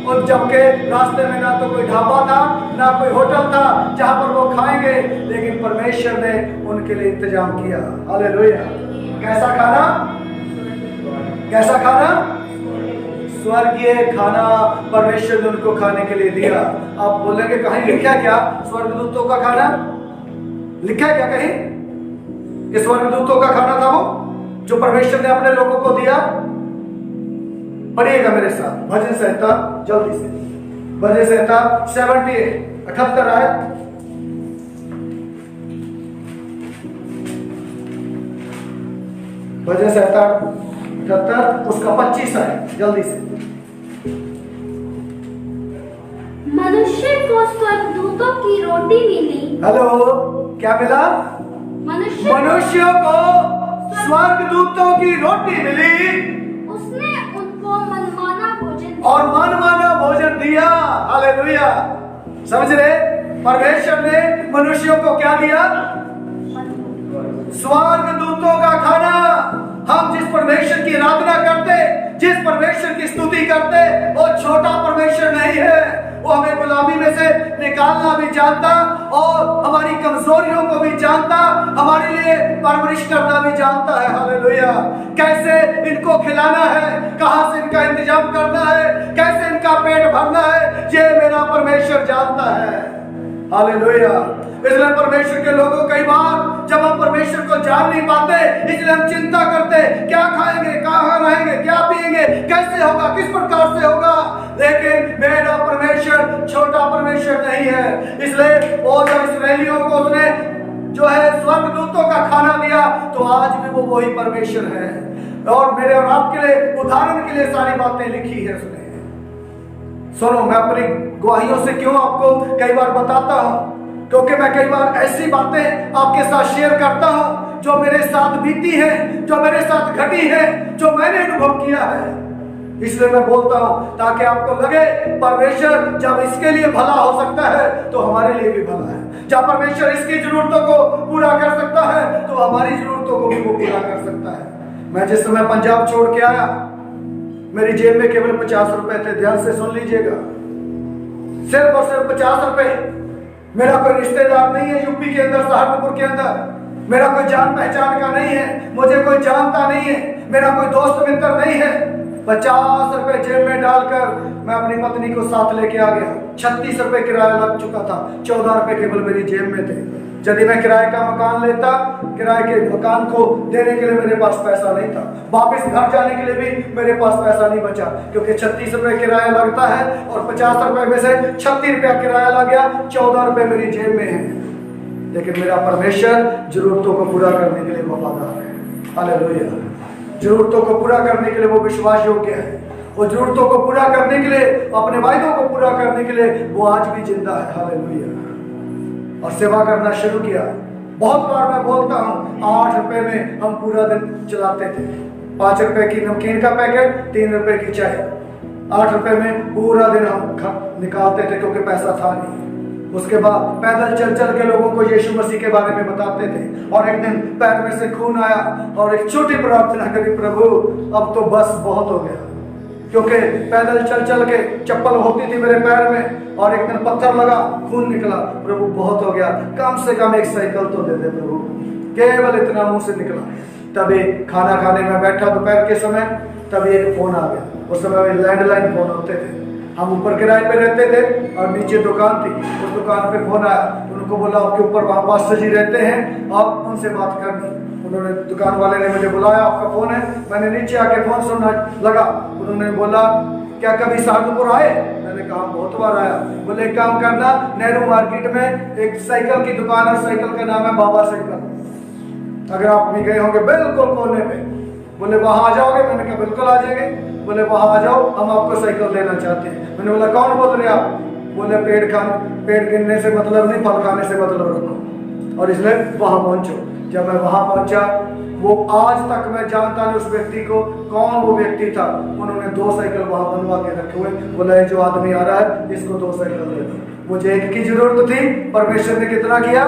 और जबकि रास्ते में ना तो कोई ढाबा था, ना कोई होटल था जहां पर वो खाएंगे, लेकिन परमेश्वर ने उनके लिए इंतजाम किया। हालेलुया। कैसा खाना? कैसा खाना? स्वर्गीय खाना परमेश्वर ने उनको खाने के लिए दिया। आप बोलेंगे कहीं लिखा क्या स्वर्गदूतों का खाना? लिखा है क्या कहीं कि स्वर्गदूतों का खाना था वो जो परमेश्वर ने अपने लोगों को दिया? पढ़िएगा मेरे साथ भजन संहिता, जल्दी से भजन संहिता 78 78 आयत। भजन संहिता 78 उसका 25 आयत, जल्दी से। मनुष्य को स्वर्गदूतों की रोटी मिली। हेलो, क्या मिला? मनुष्यों को स्वर्गदूतों की रोटी मिली, उसने उनको मनमाना भोजन और मनमाना भोजन दिया। हालेलुया। समझ रहे? परमेश्वर ने मनुष्यों को क्या दिया? स्वर्गदूतों का खाना। हम जिस परमेश्वर की आराधना करते, जिस परमेश्वर की स्तुति करते, वो छोटा परमेश्वर नहीं है। वो हमें गुलामी में से निकालना भी जानता, और हमारी कमजोरियों को भी जानता, हमारे लिए परवरिश करना भी जानता है। हालेलुया। कैसे इनको खिलाना है, कहां से इनका इंतजाम करना है, कैसे इनका पेट भरना है, ये मेरा परमेश्वर जानता है। हालेलुया। इसलिए परमेश्वर के लोगों कई बार जब हम परमेश्वर को जान नहीं पाते, इसलिए हम चिंता करते, क्या खाएंगे, कहाँ रहेंगे, क्या पिएंगे, कैसे होगा, किस प्रकार से होगा। लेकिन मेरा परमेश्वर छोटा परमेश्वर नहीं है। इसलिए वो जो इस्राएलियों को उसने जो है स्वर्गदूतों का खाना दिया, तो आज भी वो वही परमेश्वर है। और मेरे और आपके लिए उदाहरण के लिए सारी बातें लिखी है उसने। सुनो, मैं अपनी गवाहियों से क्यों आपको कई बार बताता हूं, क्योंकि मैं कई बार ऐसी बातें आपके साथ शेयर करता हूं जो मेरे साथ बीती है, जो मेरे साथ घटी है, जो मैंने अनुभव किया है। इसलिए मैं बोलता हूं ताकि आपको लगे परमेश्वर जब इसके लिए भला हो सकता है तो हमारे लिए भी भला है। जब परमेश्वर इसकी जरूरतों को पूरा कर सकता है तो हमारी जरूरतों को भी वो पूरा कर सकता है। मैं जिस समय पंजाब छोड़ के आया, मेरी जेब में केवल 50 रुपए थे। ध्यान से सुन लीजिएगा, सिर्फ और सिर्फ 50 रुपए। मेरा कोई रिश्तेदार नहीं है यूपी के अंदर, सहारनपुर के अंदर। मेरा कोई जान पहचान का नहीं है, मुझे कोई जानता नहीं है, मेरा कोई दोस्त मित्र नहीं है। 50 रुपए जेब में डालकर मैं अपनी पत्नी को साथ लेके आ गया। 36 रुपए किराया लग चुका था, 14 रुपए केवल मेरी जेब में थे। यदि मैं किराए का मकान लेता, किराए के मकान को देने के लिए मेरे पास पैसा नहीं था, वापस घर जाने के लिए भी मेरे पास पैसा नहीं बचा, क्योंकि 36 रुपए किराया लगता है और 50 रुपए में से 36 रुपया किराया लग गया, 14 रुपए मेरी जेब में है। लेकिन मेरा परमेश्वर जरूरतों को पूरा करने के लिए वफादार है। हालेलुया। जरूरतों को पूरा करने के लिए वो विश्वास योग्य है। वो जरूरतों को पूरा करने के लिए, अपने वायदों को पूरा करने के लिए वो आज भी जिंदा है। हालेलुया। और सेवा करना शुरू किया। बहुत बार मैं बोलता हूँ 8 रुपए में हम पूरा दिन चलाते थे। 5 रुपए की नमकीन का पैकेट, 3 रुपए की चाय, 8 रुपए में पूरा दिन हम निकालते थे, क्योंकि पैसा था नहीं। उसके बाद पैदल चल चल के लोगों को यीशु मसीह के बारे में बताते थे। और एक दिन पैर में से खून आया और एक छोटी प्रार्थना करी, प्रभु अब तो बस बहुत हो गया, क्योंकि पैदल चल चल के चप्पल होती थी मेरे पैर में और एक दिन पत्थर लगा, खून निकला। प्रभु बहुत हो गया, कम से कम एक साइकिल तो दे दे प्रभु। केवल इतना मुंह से निकला। तभी खाना खाने में बैठा दोपहर के समय, तभी एक फोन आ गया। उस समय लैंडलाइन फोन होते थे, हम ऊपर किराए पे रहते थे और नीचे दुकान थी। उस दुकान पे फोन आया, उनको बोला आपके ऊपर वहाँ पास्टर जी रहते हैं, आप उनसे बात करनी। उन्होंने, दुकान वाले ने मुझे बुलाया, आपका फोन है। मैंने नीचे आके फोन सुनना लगा। उन्होंने बोला क्या कभी सहारनपुर आए? मैंने कहा बहुत बार आया। बोले एक काम करना, नेहरू मार्केट में एक साइकिल की दुकान है, साइकिल का नाम है बाबा साइकिल, अगर आप भी गए होंगे बिल्कुल कोने पे। बोले वहां आ जाओगे? मैंने कहा बिल्कुल आ जाएंगे। बोले वहां आ जाओ, हम आपको साइकिल देना चाहते हैं। मैंने बोला कौन बोल रहे आप? बोले पेड़ गिनने से मतलब नहीं, फल खाने से मतलब रखो। और इसलिए वहां पहुंचो। जब मैं वहां पहुंचा, वो आज तक मैं जानता नहीं उस व्यक्ति को, कौन वो व्यक्ति था। उन्होंने 2 साइकिल वहां बनवा के रखे हुए। बोला जो आदमी आ रहा है इसको 2 साइकिल दे दो। मुझे एक की जरूरत थी, परमेश्वर ने कितना किया?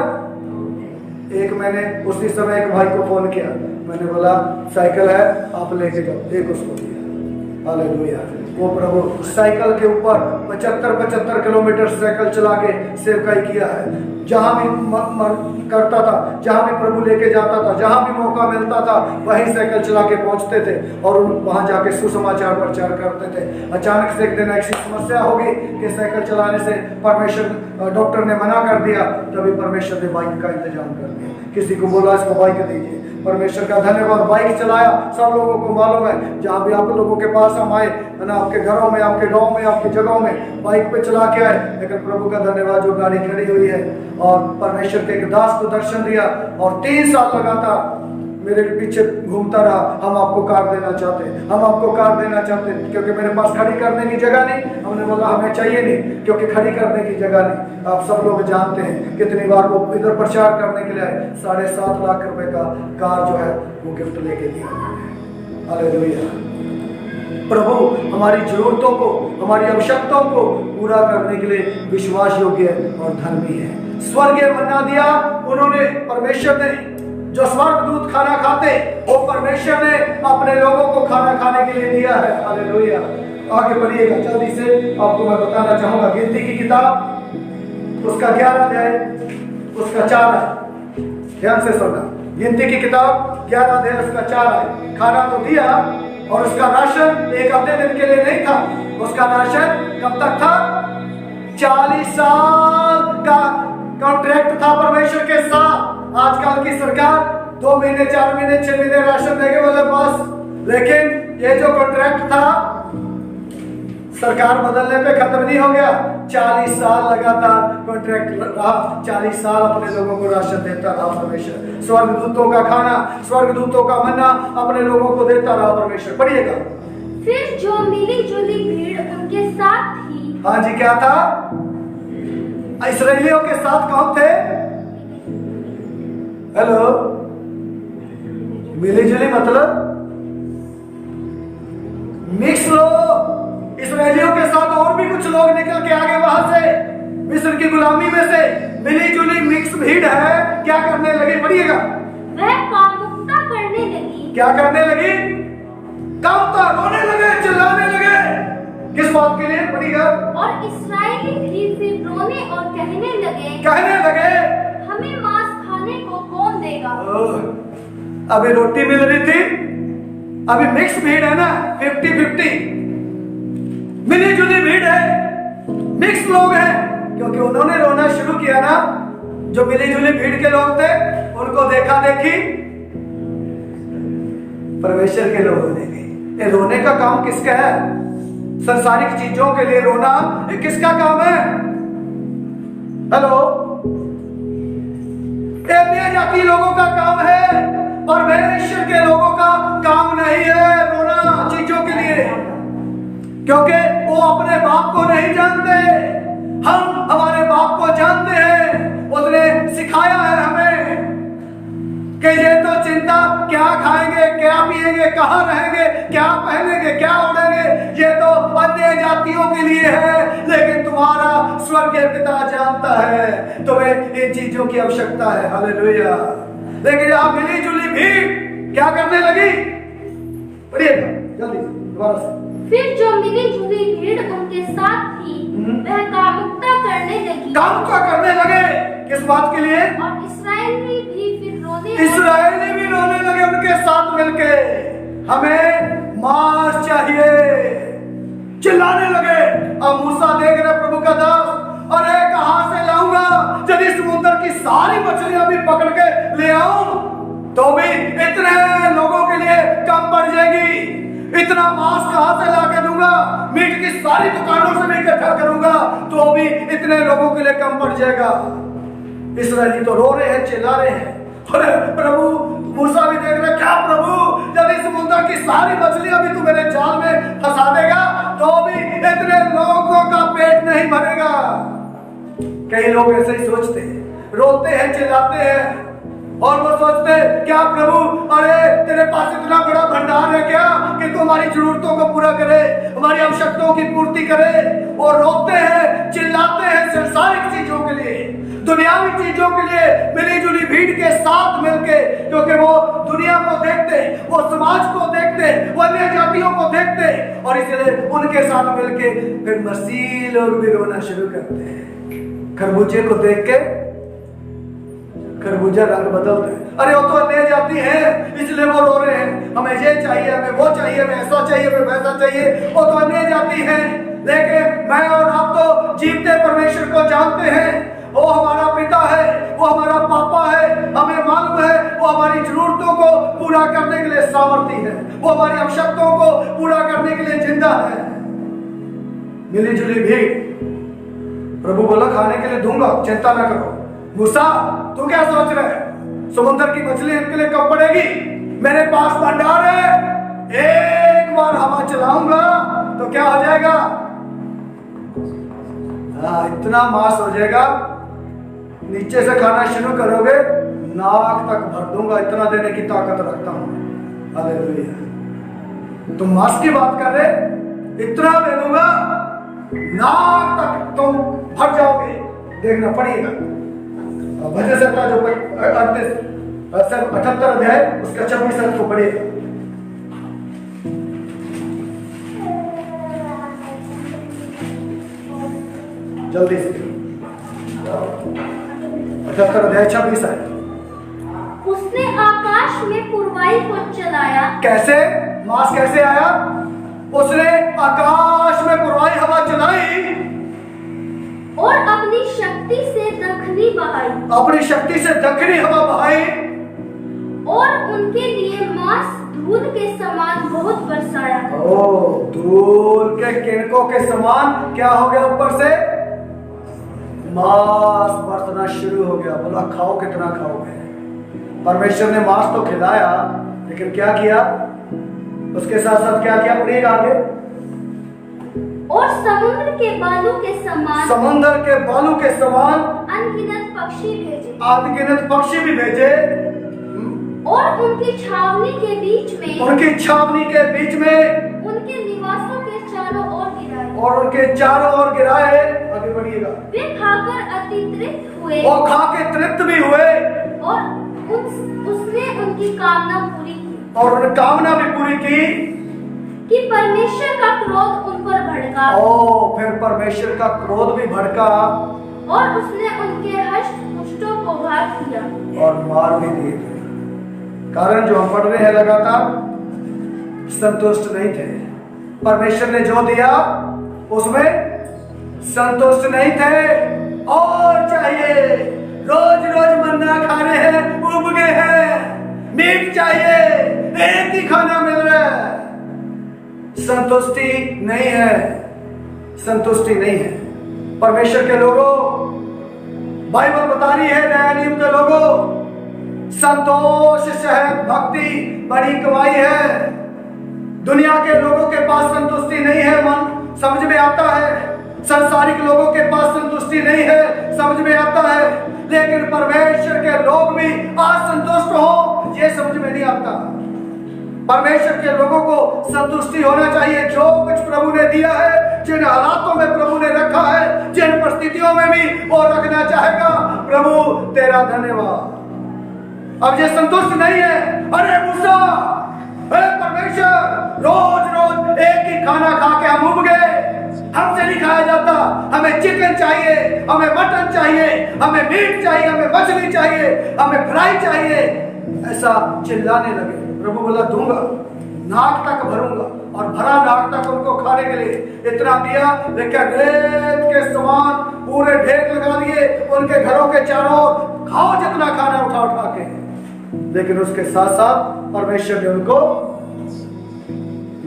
एक। मैंने उसी समय एक भाई को फोन किया, मैंने बोला साइकिल है आप लेके जाओ, एक उसको दिया। हालेलुया। वो प्रभु साइकिल के ऊपर 75 किलोमीटर साइकिल चला के सेवकाई किया है। जहां भी मन करता था, जहां भी प्रभु लेके जाता था, जहां भी मौका मिलता था, वहीं साइकिल चला के पहुंचते थे और वहां जाके सुसमाचार प्रचार करते थे। अचानक से एक दिन ऐसी समस्या होगी कि साइकिल चलाने से परमेश्वर, डॉक्टर ने मना कर दिया। तभी परमेश्वर ने बाइक का इंतजाम कर दिया। किसी को बोला इसको बाइक दीजिए, परमेश्वर का धन्यवाद, बाइक चलाया। सब लोगों को मालूम है, जहाँ भी आप लोगों के पास हम आए है ना, आपके घरों में, आपके गांव में, आपकी जगहों में बाइक पे चला के आए। लेकिन प्रभु का धन्यवाद, जो गाड़ी खड़ी हुई है और परमेश्वर के एक दास को दर्शन दिया और 3 साल लगातार मेरे पीछे घूमता रहा। हम आपको कार देना चाहते हैं, हम आपको कार देना चाहते हैं, क्योंकि मेरे पास खड़ी करने की जगह नहीं। हमने बोला हमें चाहिए नहीं, क्योंकि खड़ी करने की जगह नहीं। आप सब लोग जानते हैं कितनी बार वो इधर प्रचार करने के लिए आए। 7.5 लाख रुपए का कार जो है वो गिफ्ट लेके दिया। हालेलुया। प्रभु हमारी जरूरतों को, हमारी आवश्यकताओं को पूरा करने के लिए विश्वास योग्य और धर्मी है। स्वर्गीय मन्ना दिया उन्होंने, परमेश्वर ने। जो स्वर्गदूत खाना खाते, वो परमेश्वर ने अपने लोगों को खाना खाने के लिए दिया है। हालेलुया। आगे बढ़िएगा जल्दी से, आपको मैं बताना चाहूंगा गिनती की किताब, उसका 11 अध्याय, उसका 4 है। ध्यान से सुनना, गिनती की किताब 11 अध्याय उसका 4 है। खाना तो दिया और उसका राशन एक हफ्ते दिन के लिए नहीं था। उसका राशन कब तक था? 40 साल का कॉन्ट्रैक्ट था परमेश्वर के साथ। आजकल की सरकार 2 महीने, 4 महीने, 6 महीने राशन देंगे बोले बस। लेकिन ये जो कॉन्ट्रैक्ट था, सरकार बदलने पे खत्म नहीं हो गया। 40 साल लगातार कॉन्ट्रैक्ट रहा। 40 साल अपने लोगों को राशन देता रहा परमेश्वर। स्वर्गदूतों का खाना, स्वर्गदूतों का मन्ना अपने लोगों को देता रहा परमेश्वर। पढ़िएगा। फिर जो मिली जुली भीड़ उनके साथ थी। हाँ जी, क्या था? इस्राएलियों के साथ कौन थे? हेलो, मिली जुली मतलब मिक्स लोग। इस्राएलियों के साथ और भी कुछ लोग निकल के आगे वहां से मिस्र की गुलामी में से मिली जुली मिक्स भीड़ है। क्या करने लगी? पढ़िएगा। वह कामुकता करने लगी। क्या करने लगी? कामुकता, रोने लगे, चिल्लाने लगे। किस बात के लिए? पढ़िएगा। और इस्राएली भी फिर रोने और कहने लगे हमें मांस खाने को कौन देगा? अभी रोटी मिल रही थी, अभी मिक्स भीड़ है ना, 50-50 मिली जुली भीड़ है, मिक्स लोग हैं। क्योंकि उन्होंने रोना शुरू किया ना, जो मिली जुली भीड़ के लोग थे उनको देखा देखी परमेश्वर के लोग रोने गए। ये रोने का काम किसका है? संसारिक चीजों के लिए रोना ये किसका काम है? हेलो, ये अन्य जाति लोगों का काम है, परमेश्वर के लोगों का काम नहीं है रोना चीजों के लिए। क्योंकि वो अपने बाप को नहीं जानते, हम हमारे बाप को जानते हैं। उसने सिखाया है हमें कि ये तो चिंता क्या खाएंगे, क्या पिएंगे, कहाँ रहेंगे, क्या पहनेंगे, क्या उड़ेंगे, ये तो अन्य जातियों के लिए है। लेकिन तुम्हारा स्वर्गीय पिता जानता है तुम्हें इन चीजों की आवश्यकता है। हालेलुया। लेकिन यहाँ मिली जुली भीड़ क्या करने लगी? पढ़िएगा जल्दी दोबारा से। फिर जो मिली जुली भीड़ उनके साथ थी वह कामुकता करने लगी। कामुकता करने लगे किस बात के लिए? और इस्राएली भी फिर इस्राएली भी रोने लगे उनके साथ मिलके, हमें मांस चाहिए, चिल्लाने लगे। अब मूसा देख रहे प्रभु का दास, अरे कहां से लाऊंगा? यदि समुद्र की सारी मछलियां भी पकड़ के ले आऊं तो भी इतने लोगों के लिए कम पड़ जाएगी। इतना मांस कहां से ला के दूंगा? मीट की सारी दुकानों से भी इकट्ठा करूंगा तो भी इतने लोगों के लिए कम पड़ जाएगा। इस्राएली तो रो रहे हैं, चिल्ला रहे हैं। अरे प्रभु, मूसा भी देख रहे, क्या प्रभु, यदि समुद्र की सारी मछलियां भी तू मेरे जाल में फंसा देगा तो भी इतने लोगों का पेट नहीं भरेगा। कई लोग ऐसे ही सोचते हैं, रोते हैं, चिल्लाते हैं और वो सोचते हैं क्या प्रभु, अरे तेरे पास इतना बड़ा भंडार है क्या कि तू हमारी जरूरतों को पूरा करे, हमारी आवश्यकताओं की पूर्ति करे। और रोते हैं, चिल्लाते हैं संसारिक चीजों के लिए, दुनियावी चीजों के लिए मिली जुली भीड़ के साथ मिलके। क्योंकि वो दुनिया को देखते, वो समाज को देखते, वो अन्य जातियों को देखते और इसलिए उनके साथ मिलके फिर मसीह लोग भी रोना शुरू करते हैं। खरबूजे को देख के खरबूजा रंग बदलता है। अरे वो तो अन्य जाति है इसलिए वो रो रहे हैं, हमें ये चाहिए, हमें वो चाहिए, हमें ऐसा चाहिए, हमें वैसा चाहिए। वो तो अन्य जाति है। लेकिन मैं और आप तो जीवते परमेश्वर को जानते हैं। वो हमारा पिता है, वो हमारा पापा है, हमें मालूम है वो हमारी जरूरतों को पूरा करने के लिए सामर्थ्य है, वो हमारी आवश्यकताओं को पूरा करने के लिए जिंदा है। मिली जुली भीड़, प्रभु बोला खाने के लिए दूंगा, चिंता ना करो। मूसा तू क्या सोच रहा है? समुद्र की मछली इनके लिए कब पड़ेगी? मेरे पास भंडार है, एक बार हवा चलाऊंगा तो क्या हो जाएगा? इतना मांस हो जाएगा, नीचे से खाना शुरू करोगे नाक तक भर दूंगा, इतना देने की ताकत रखता हूं। हालेलुया। तुम मांस की बात कर रहे, इतना दे दूंगा नाक तक तुम भर जाओगे। देखना पड़ेगा। भजन से जो 78 अध्याय उसका 26 अर्थ को पढ़िएगा। जल्दी से 78 अध्याय 26 है। उसने आकाश में पुरवाई को चलाया। कैसे? मांस कैसे आया? उसने आकाश में पुरवाई हवा चलाई और अपनी शक्ति से दखनी बहाई। अपनी शक्ति से दखनी हवा बहाई और उनके लिए मांस धूल के समान बहुत बरसाया। धूल के किरणों के समान क्या हो गया? ऊपर से मांस बरसना शुरू हो गया। बोला खाओ, कितना खाओगे? परमेश्वर ने मांस तो खिलाया, लेकिन क्या किया? उसके साथ साथ क्या किया? पढ़िएगा आगे। और समुद्र के बालू के समान समुद्र के बालू के समान अनगिनत पक्षी भेजे अनगिनत पक्षी भी भेजे और उनकी छावनी के बीच में उनकी छावनी के बीच में उनके निवासों के चारों ओर गिराए और उनके चारों ओर गिराए। आगे बढ़िएगा। वे खाकर अति तृप्त हुए वो खा के तृप्त भी हुए और उसने उनकी कामना पूरी की और उन्हें कामना भी पूरी की कि परमेश्वर का क्रोध उन पर भड़का ओ फिर परमेश्वर का क्रोध भी भड़का और उसने उनके हष्ट पुष्टों को घात किया और मार भी दिए। कारण जो हम पढ़ रहे हैं लगातार संतुष्ट नहीं थे। परमेश्वर ने जो दिया उसमें संतुष्ट नहीं थे और चाहिए। रोज रोज मन्ना खा रहे हैं, उब गए हैं, मीट चाहिए, एक ही खाना मिल रहा है, संतुष्टि नहीं है, संतुष्टि नहीं है। परमेश्वर के लोगों, बाइबल बता रही है नया नियम के लोगों, संतोष से है भक्ति बड़ी कमाई है। दुनिया के लोगों के पास संतुष्टि नहीं है, मन समझ में आता है। संसारिक लोगों के पास संतुष्टि नहीं है, समझ में आता है। लेकिन परमेश्वर के लोग भी असंतुष्ट हो, ये समझ में नहीं आता। परमेश्वर के लोगों को संतुष्टि होना चाहिए। जो कुछ प्रभु ने दिया है, जिन हालातों में प्रभु ने रखा है, जिन परिस्थितियों में भी वो रखना चाहेगा, प्रभु तेरा धन्यवाद। अब ये संतुष्ट नहीं है, अरे मूसा, अरे परमेश्वर, रोज रोज एक ही खाना खा के हम उब गए, हमसे नहीं खाया जाता, हमें चिकन चाहिए, हमें मटन चाहिए, हमें मीट चाहिए, हमें मछली चाहिए, हमें फ्राई चाहिए, ऐसा चिल्लाने लगे। प्रभु बोला दूंगा, नाक तक भरूंगा, और भरा नाक तक उनको खाने के लिए इतना दिया। लेकिन रेत के समान पूरे ढेर लगा दिए उनके घरों के चारों ओर, खाओ जितना खाना उठा उठा के। लेकिन उसके साथ साथ परमेश्वर ने उनको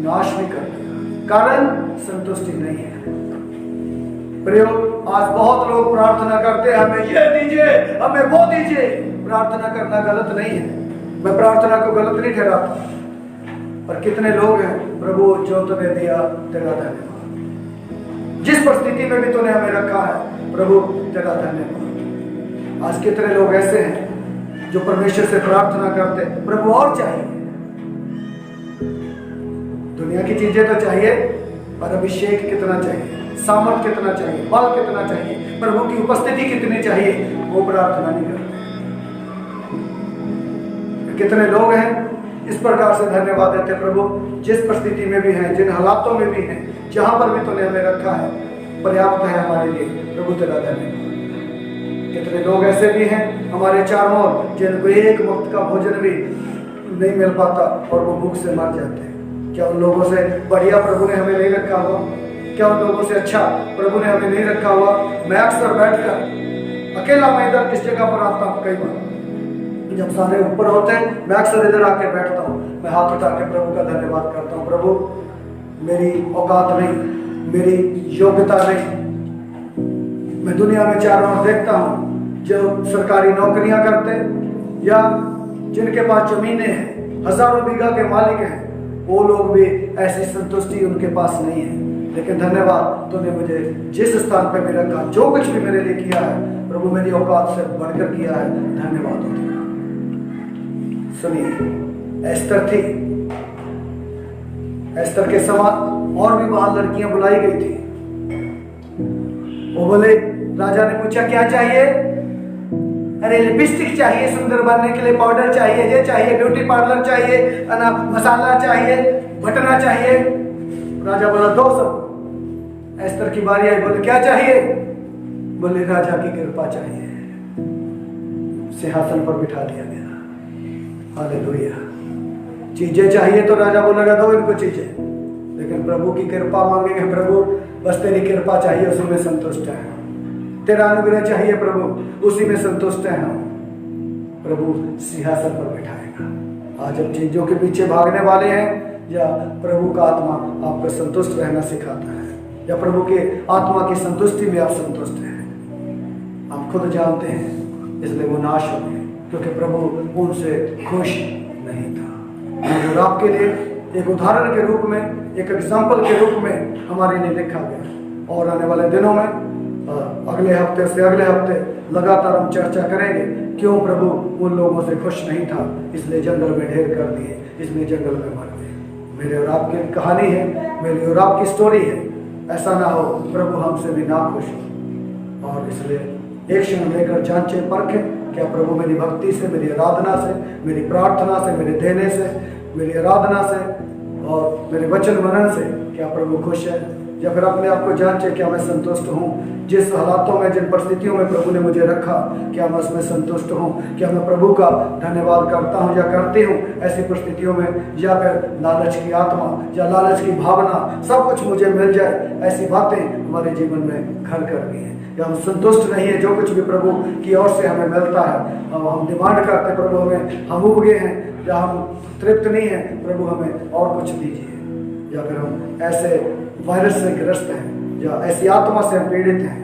नाश भी कर दिया, कारण संतुष्टि नहीं है। प्रियो, आज बहुत लोग प्रार्थना करते हैं, हमें ये दीजिए, हमें वो दीजिए। प्रार्थना करना गलत नहीं है, मैं प्रार्थना को गलत नहीं ठहराता, पर कितने लोग हैं, प्रभु जो तूने दिया तेरा धन्यवाद, जिस परिस्थिति में भी तूने हमें रखा है, प्रभु तेरा धन्यवाद। आज कितने लोग ऐसे हैं जो परमेश्वर से प्रार्थना करते, प्रभु और चाहिए, दुनिया की चीजें तो चाहिए, पर अभिषेक कितना चाहिए, सामर्थ कितना चाहिए, बल कितना चाहिए, प्रभु की उपस्थिति कितनी चाहिए, वो प्रार्थना नहीं करते। कितने लोग हैं इस प्रकार से धन्यवाद देते, प्रभु जिस परिस्थिति में भी हैं, जिन हालातों में भी हैं, जहां पर भी तूने हमें रखा है, पर्याप्त है हमारे लिए, प्रभु तेरा धन्यवाद। कितने लोग ऐसे भी हैं हमारे चारों ओर, जिनको एक वक्त का भोजन भी नहीं मिल पाता और वो भूख से मर जाते हैं। क्या उन लोगों से बढ़िया प्रभु ने हमें नहीं रखा हुआ? क्या उन लोगों से अच्छा प्रभु ने हमें नहीं रखा हुआ? मैं अक्सर बैठकर अकेला, मैं इधर किस जगह पर आता हूँ, कई बार जब सारे ऊपर होते हैं, मैं अक्सर इधर आके बैठता हूँ, मैं हाथ उठा के प्रभु का धन्यवाद करता हूँ। प्रभु मेरी औकात नहीं, मेरी योग्यता नहीं, मैं दुनिया में चारों ओर देखता हूँ जो सरकारी नौकरियां करते या जिनके पास जमीनें हैं, हजारों बीघा के मालिक हैं, वो लोग भी ऐसी संतुष्टि उनके पास नहीं है। लेकिन धन्यवाद, तूने मुझे जिस स्थान पे भी रखा, जो कुछ भी मेरे लिए किया है, प्रभु मेरी औकात से बढ़कर किया है, धन्यवाद हो तेरा। सुनिए, एस्तर थी, एस्तर के समान और भी बाहर लड़कियां बुलाई गई थी। वो बोले, राजा ने पूछा क्या चाहिए? अरे लिपस्टिक चाहिए सुंदर बनने के लिए, पाउडर चाहिए, ये चाहिए, ब्यूटी पार्लर चाहिए, ना मसाला चाहिए, बटना चाहिए। राजा बोला दो सब। एस्तर की बारी आई, बोले क्या चाहिए? बोले राजा की कृपा चाहिए। सिंहासन पर बिठा दिया गया। हालेलुया। चीजें चाहिए तो राजा बोलेगा दो इनको चीजें, लेकिन प्रभु की कृपा मांगेंगे, प्रभु बस तेरी कृपा चाहिए, उसी में संतुष्ट है। तेरा अनुग्रह चाहिए प्रभु, उसी में संतुष्ट है हम। प्रभु सिंहासन पर बिठाएगा। आज हम चीजों के पीछे भागने वाले हैं, या प्रभु का आत्मा आपको संतुष्ट रहना सिखाता है, या प्रभु के आत्मा की संतुष्टि में आप संतुष्ट हैं? हम खुद जानते हैं, इसलिए वो नाश हो गए, क्योंकि प्रभु उनसे खुश नहीं था। और आपके लिए एक उदाहरण के रूप में, एक एग्जाम्पल के रूप में हमारे लिए लिखा गया। और आने वाले दिनों में अगले हफ्ते से अगले हफ्ते लगातार हम चर्चा करेंगे क्यों प्रभु उन लोगों से खुश नहीं था, इसलिए जंगल में ढेर कर दिए, इसलिए जंगल में मर गए। मेरे और आपकी कहानी है, मेरी और आपकी स्टोरी है। ऐसा ना हो प्रभु हमसे भी ना खुश हो। और इसलिए एक क्षण लेकर जांचे परखें, क्या प्रभु मेरी भक्ति से, मेरी आराधना से, मेरी प्रार्थना से, मेरे देने से, मेरी आराधना से और मेरे वचन मनन से क्या प्रभु खुश है? या फिर अपने आप को जांचे, क्या मैं संतुष्ट हूँ? जिस हालातों में, जिन परिस्थितियों में प्रभु ने मुझे रखा, क्या मैं उसमें संतुष्ट हूँ? क्या मैं प्रभु का धन्यवाद करता हूँ या करती हूँ ऐसी परिस्थितियों में? या फिर लालच की आत्मा या लालच की भावना, सब कुछ मुझे मिल जाए, ऐसी बातें हमारे जीवन में घर कर गई हैं। या हम संतुष्ट नहीं है जो कुछ भी प्रभु की ओर से हमें मिलता है, हम डिमांड करते हैं प्रभु हमें, हम उब गए हैं या हम तृप्त नहीं है, प्रभु हमें और कुछ दीजिए। या फिर हम ऐसे वायरस से ग्रस्त हैं या ऐसी आत्मा से हम पीड़ित हैं।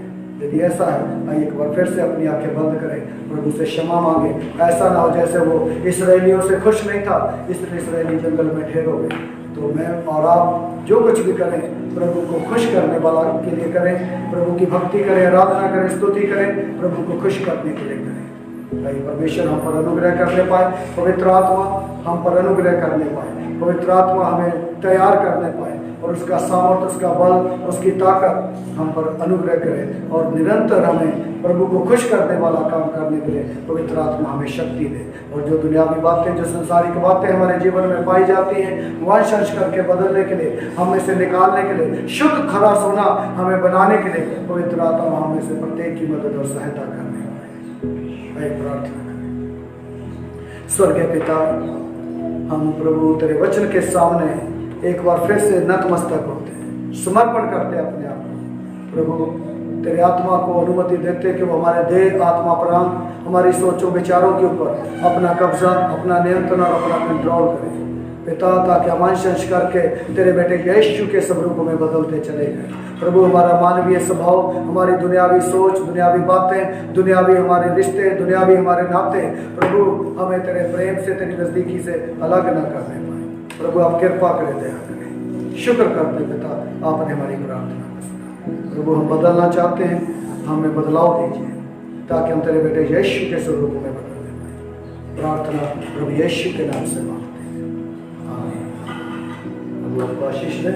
यदि ऐसा है, आइए एक बार फिर से अपनी आंखें बंद करें, प्रभु से क्षमा मांगे। ऐसा ना हो जैसे वो इसराइलियों से खुश नहीं था, इसलिए इसराइली जंगल में ढेर हो गए। तो मैं और आप जो कुछ भी करें प्रभु को खुश करने वाला के लिए करें, प्रभु की भक्ति करें, आराधना करें, स्तुति करें, प्रभु को खुश करने के लिए करें। ताकि परमेश्वर हम पर अनुग्रह करने पाए, पवित्र आत्मा हम पर अनुग्रह करने पाए, पवित्र आत्मा हमें तैयार करने पाए और उसका सामर्थ्य, उसका बल, उसकी ताकत हम पर अनुग्रह करे और निरंतर हमें प्रभु को खुश करने वाला काम करने के लिए पवित्र आत्मा हमें शक्ति दे। और जो दुनियावी बातें, जो संसारिक बातें हमारे जीवन में पाई जाती हैं, वंश करके बदलने के लिए, हमें से निकालने के लिए, शुद्ध खरा सोना हमें बनाने के लिए पवित्र आत्मा हमें से प्रत्येक की मदद और सहायता करने वाले। प्रार्थना करें। स्वर्गीय पिता, हम प्रभु तेरे वचन के सामने एक बार फिर से नतमस्तक होते हैं, समर्पण करते हैं अपने आप को। प्रभु तेरे आत्मा को अनुमति देते कि वो हमारे देह, आत्मा, प्राण, हमारी सोचों विचारों के ऊपर अपना कब्जा, अपना नियंत्रण और अपना कंट्रोल करें पिता, ताकि हम अंश करके तेरे बेटे यीशु के स्वरूप में बदलते चले गए। प्रभु हमारा मानवीय स्वभाव, हमारी दुनियावी सोच, दुनियावी बातें, दुनियावी हमारे रिश्ते, दुनियावी हमारे नाते, प्रभु हमें तेरे प्रेम से, तेरी नजदीकी से अलग न करने पाए। प्रभु आप कृपा करें, दया करें। शुक्र करते पिता, आपने हमारी प्रार्थना को सुना। प्रभु हम बदलना चाहते हैं, हमें बदलाव दीजिए ताकि हम तेरे बेटे यीशु के स्वरूप में बदलने पाए। प्रार्थना प्रभु यीशु के नाम से मांगते हैं, आमीन। प्रभु आपको आशीष दे।